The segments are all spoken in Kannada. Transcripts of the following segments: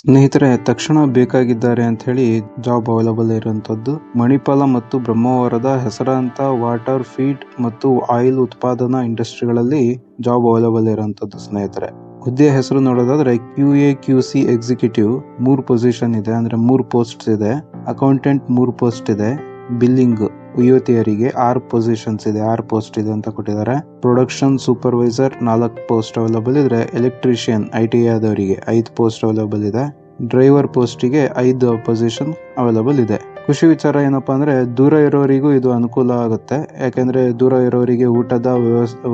ಸ್ನೇಹಿತರೆ, ತಕ್ಷಣ ಬೇಕಾಗಿದ್ದಾರೆ ಅಂತ ಹೇಳಿ ಜಾಬ್ ಅವೈಲಬಲ್ ಇರುವಂತದ್ದು ಮಣಿಪಾಲ ಮತ್ತು ಬ್ರಹ್ಮಾವರದ ಹೆಸರಾಂತ ವಾಟರ್ ಫೀಡ್ ಮತ್ತು ಆಯಿಲ್ ಉತ್ಪಾದನಾ ಇಂಡಸ್ಟ್ರಿಗಳಲ್ಲಿ ಜಾಬ್ ಅವೈಲಬಲ್ ಇರುವಂತದ್ದು. ಸ್ನೇಹಿತರೆ, ಹುದ್ದೆಯ ಹೆಸರು ನೋಡೋದಾದ್ರೆ QA/QC ಎಕ್ಸಿಕ್ಯೂಟಿವ್ 3 ಪೊಸಿಷನ್ ಇದೆ, ಅಂದ್ರೆ 3 ಪೋಸ್ಟ್ ಇದೆ. ಅಕೌಂಟೆಂಟ್ 3 ಪೋಸ್ಟ್ ಇದೆ. ಬಿಲ್ಲಿಂಗ್ ಯುವತಿಯರಿಗೆ 6 ಪೊಸಿಷನ್ಸ್ ಇದೆ, 6 ಪೋಸ್ಟ್ ಇದೆ ಅಂತ ಕೊಟ್ಟಿದ್ದಾರೆ. ಪ್ರೊಡಕ್ಷನ್ ಸೂಪರ್ವೈಸರ್ 4 ಪೋಸ್ಟ್ ಅವೈಲಬಲ್ ಇದ್ರೆ, ಎಲೆಕ್ಟ್ರಿಷಿಯನ್ ITI ಆದವರಿಗೆ 5 ಪೋಸ್ಟ್ ಅವೈಲಬಲ್ ಇದೆ. ಡ್ರೈವರ್ ಪೋಸ್ಟಿಗೆ 5 ಪೊಸಿಷನ್ ಅವೈಲಬಲ್ ಇದೆ. ಖುಷಿ ವಿಚಾರ ಏನಪ್ಪಾ ಅಂದ್ರೆ, ದೂರ ಇರೋರಿಗೂ ಇದು ಅನುಕೂಲ ಆಗುತ್ತೆ. ಯಾಕಂದ್ರೆ ದೂರ ಇರೋರಿಗೆ ಊಟದ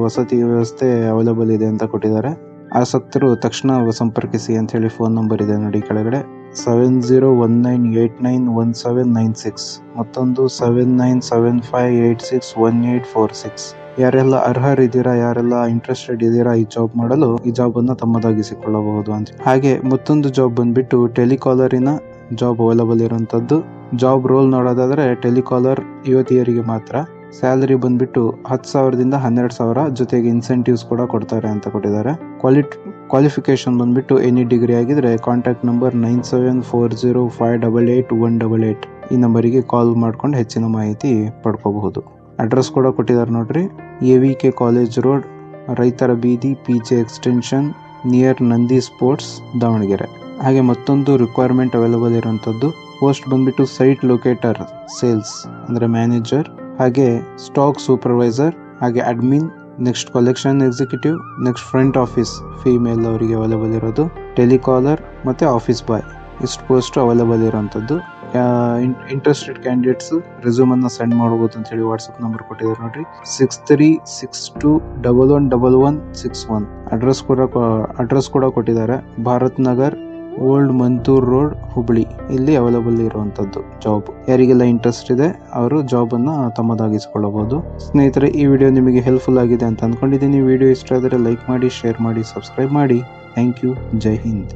ವಸತಿ ವ್ಯವಸ್ಥೆ ಅವೈಲಬಲ್ ಇದೆ ಅಂತ ಕೊಟ್ಟಿದ್ದಾರೆ. ಆಸಕ್ತರು ತಕ್ಷಣ ಸಂಪರ್ಕಿಸಿ ಅಂತ ಹೇಳಿ ಫೋನ್ ನಂಬರ್ ಇದೆ ನೋಡಿ ಕೆಳಗಡೆ. 7019891796 ಮತ್ತೊಂದು 7975861846. ಯಾರೆಲ್ಲ ಅರ್ಹರಿದ್ದೀರಾ, ಯಾರೆಲ್ಲ ಇಂಟ್ರೆಸ್ಟೆಡ್ ಇದ್ದೀರಾ ಈ ಜಾಬ್ ಮಾಡಲು, ಈ ಜಾಬ್ ಅನ್ನ ತಮ್ಮದಾಗಿಸಿಕೊಳ್ಳಬಹುದು ಅಂತ. ಹಾಗೆ ಮತ್ತೊಂದು ಜಾಬ್ ಬಂದ್ಬಿಟ್ಟು ಟೆಲಿಕಾಲರಿನ ಜಾಬ್ ಅವೈಲಬಲ್ ಇರುವಂತದ್ದು. ಜಾಬ್ ರೋಲ್ ನೋಡೋದಾದ್ರೆ ಟೆಲಿಕಾಲರ್ ಯುವತಿಯರಿಗೆ ಮಾತ್ರ. ಸ್ಯಾಲರಿ ಬಂದ್ಬಿಟ್ಟು 10,000ದಿಂದ 12,000 ಜೊತೆಗೆ ಇನ್ಸೆಂಟಿವ್ಸ್ ಕೂಡ ಕೊಡ್ತಾರೆ ಅಂತ ಕೊಟ್ಟಿದ್ದಾರೆ. ಕ್ವಾಲಿಫಿಕೇಶನ್ ಬಂದ್ಬಿಟ್ಟು ಎನಿ ಡಿಗ್ರಿ ಆಗಿದ್ರೆ ಕಾಂಟ್ಯಾಕ್ಟ್ ನಂಬರ್ 9740588188 ಈ ನಂಬರಿಗೆ ಕಾಲ್ ಮಾಡ್ಕೊಂಡು ಹೆಚ್ಚಿನ ಮಾಹಿತಿ ಪಡ್ಕೋಬಹುದು. ಅಡ್ರೆಸ್ ಕೂಡ ಕೊಟ್ಟಿದ್ದಾರೆ ನೋಡ್ರಿ. AVK ಕಾಲೇಜ್ ರೋಡ್, ರೈತರ ಬೀದಿ, PJ extension near Nandi sports, Davanagere. ಹಾಗೆ ಮತ್ತೊಂದು ರಿಕ್ವೈರ್ಮೆಂಟ್ ಅವೈಲಬಲ್ ಇರುವಂತದ್ದು ಪೋಸ್ಟ್ ಬಂದ್ಬಿಟ್ಟು ಸೈಟ್ ಲೊಕೇಟರ್ ಸೇಲ್ಸ್ ಅಂದ್ರೆ ಮ್ಯಾನೇಜರ್, ಹಾಗೆ ಸ್ಟಾಕ್ ಸೂಪರ್ವೈಸರ್, ಹಾಗೆ admin, next collection executive, next front office female ಅವರಿಗೆ ಅವೈಲಬಲ್ ಇರೋದು, ಟೆಲಿಕಾಲರ್ ಮತ್ತೆ ಆಫೀಸ್ ಬಾಯ್. ಇಷ್ಟು ಪೋಸ್ಟ್ ಅವೈಲಬಲ್ ಇರುವಂತದ್ದು. ಇಂಟ್ರೆಸ್ಟೆಡ್ ಕ್ಯಾಂಡಿಡೇಟ್ಸ್ ರೆಸ್ಯೂಮ್ ಅನ್ನ ಸೆಂಡ್ ಮಾಡಬಹುದು ಅಂತ ಹೇಳಿ ವಾಟ್ಸ್ಆಪ್ ನಂಬರ್ ಕೊಟ್ಟಿದ್ದಾರೆ ನೋಡ್ರಿ. 6362111161. ಅಡ್ರೆಸ್ ಕೂಡ ಕೊಟ್ಟಿದ್ದಾರೆ. Bharat Nagar, old Mantur road, Hubli. ಇಲ್ಲಿ ಅವೈಲಬಲ್ ಇರುವಂತದ್ದು ಜಾಬ್. ಯಾರಿಗೆಲ್ಲ ಇಂಟ್ರೆಸ್ಟ್ ಇದೆ ಅವರು ಜಾಬ್ ಅನ್ನ ತಮ್ಮದಾಗಿಸಿಕೊಳ್ಳಬಹುದು. ಸ್ನೇಹಿತರೆ, ಈ ವಿಡಿಯೋ ನಿಮಗೆ ಹೆಲ್ಪ್ಫುಲ್ ಆಗಿದೆ ಅಂತ ಅನ್ಕೊಂಡಿದ್ದೀನಿ. ವಿಡಿಯೋ ಇಷ್ಟ ಆದರೆ ಲೈಕ್ ಮಾಡಿ, ಶೇರ್ ಮಾಡಿ, ಸಬ್ಸ್ಕ್ರೈಬ್ ಮಾಡಿ. Thank you. ಜೈ ಹಿಂದ್.